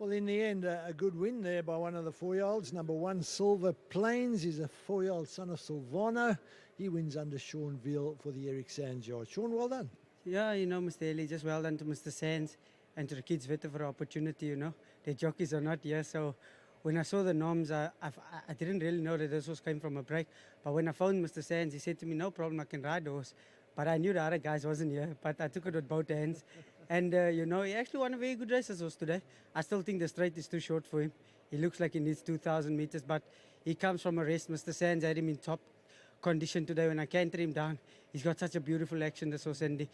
Well, in the end, a good win there by one of the 4-year-olds. Number 1, Silver Plains, is a 4-year-old son of Silvano. He wins under Sean Veal for the Eric Sands yard. Sean, well done. Yeah, Mr. Ellie, just well done to Mr. Sands and to the kids better for the opportunity, The jockeys are not here, so when I saw the norms, I didn't really know that this was coming from a break. But when I phoned Mr. Sands, he said to me, no problem, I can ride the horse. But I knew the other guys wasn't here, but I took it with both hands. And, he actually won a very good race as horse today. I still think the straight is too short for him. He looks like he needs 2,000 meters, but he comes from a rest. Mr. Sands had him in top condition today. When I cantered him down, he's got such a beautiful action, this horse. And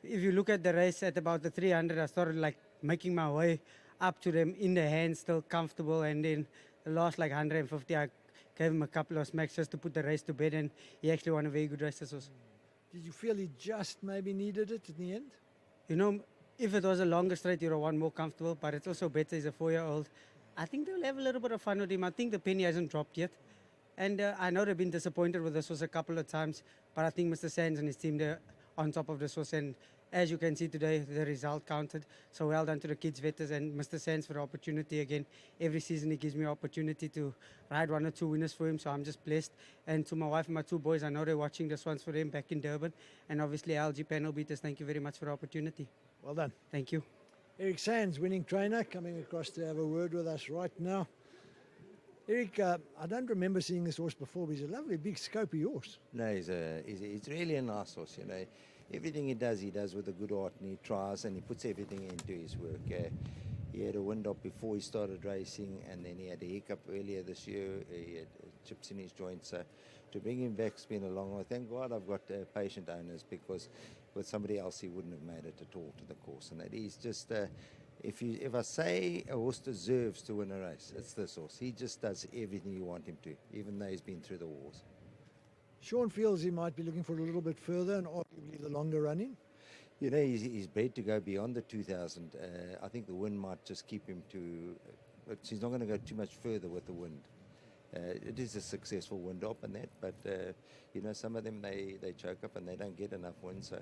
if you look at the race at about the 300, I started like making my way up to them in the hands, still comfortable. And then the last 150, I gave him a couple of smacks just to put the race to bed. And he actually won a very good race, this horse. Did you feel he just maybe needed it in the end? If it was a longer straight, you'd have won more comfortable, but it's also better he's a 4-year-old. I think they'll have a little bit of fun with him. I think the penny hasn't dropped yet. And I know they've been disappointed with this horse a couple of times, but I think Mr. Sands and his team, they're on top of this horse. And as you can see today, the result counted. So well done to the kids, vetters, and Mr. Sands for the opportunity again. Every season he gives me an opportunity to ride 1 or 2 winners for him, so I'm just blessed. And to my wife and my 2 boys, I know they're watching this one's for them back in Durban. And obviously LG panel beaters, thank you very much for the opportunity. Well done. Thank you. Eric Sands, winning trainer, coming across to have a word with us right now. Eric, I don't remember seeing this horse before, but he's a lovely big scopy horse. No, he's really a nice horse, Everything he does with a good heart, and he tries and he puts everything into his work. He had a wind up before he started racing, and then he had a hiccup earlier this year. He had chips in his joints. So to bring him back has been a long way. Thank God I've got patient owners, because with somebody else he wouldn't have made it at all to the course. And that he's just, if I say a horse deserves to win a race, it's this horse. He just does everything you want him to, even though he's been through the wars. Sean feels he might be looking for a little bit further and arguably the longer running. He's bred to go beyond the 2,000. I think the wind might just keep him to, but he's not going to go too much further with the wind. It is a successful wind up and that, but some of them they choke up and they don't get enough wind, so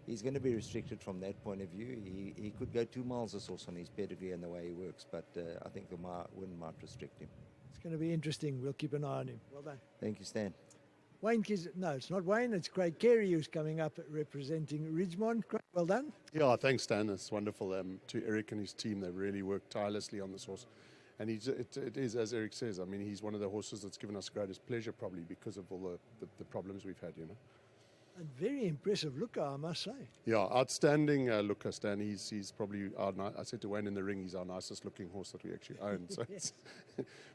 he's going to be restricted from that point of view. He could go 2 miles this horse on his pedigree and the way he works, but I think the wind might restrict him. It's going to be interesting. We'll keep an eye on him. Well done. Thank you, Stan. Wayne no, it's not Wayne, it's Craig Carey who's coming up representing Ridgemont. Craig, well done. Yeah, thanks, Stan. It's wonderful. To Eric and his team, they've really worked tirelessly on this horse. And it is, as Eric says, I mean, he's one of the horses that's given us greatest pleasure, probably because of all the problems we've had, And very impressive looker, I must say. Yeah, outstanding looker, Stan. He's probably I said to Wayne in the ring, he's our nicest looking horse that we actually own. So Yes.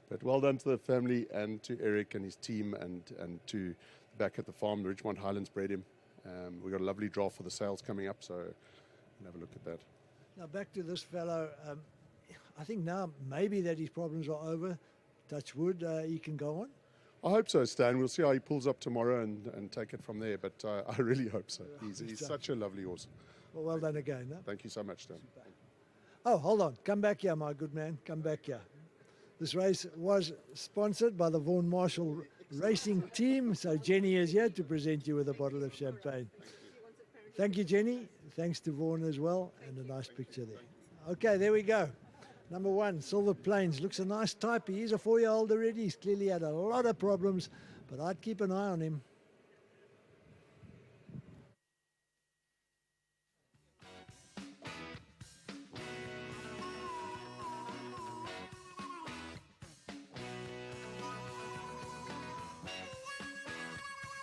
but well done to the family and to Eric and his team, and to back at the farm, the Ridgemont Highlands bred him. We've got a lovely draft for the sales coming up, so we'll have a look at that. Now back to this fellow. I think now maybe that his problems are over. Touch wood, he can go on. I hope so, Stan. We'll see how he pulls up tomorrow and take it from there, but I really hope so. He's such a lovely horse. Well done again. No? Thank you so much, Stan. Oh, hold on. Come back here, my good man. Come back here. This race was sponsored by the Vaughan Marshall Racing Team, so Jenny is here to present you with a bottle of champagne. Thank you, Jenny. Thanks to Vaughan as well, and a nice picture there. Okay, there we go. Number 1, Silver Plains. Looks a nice type. He is a 4-year-old already. He's clearly had a lot of problems, but I'd keep an eye on him.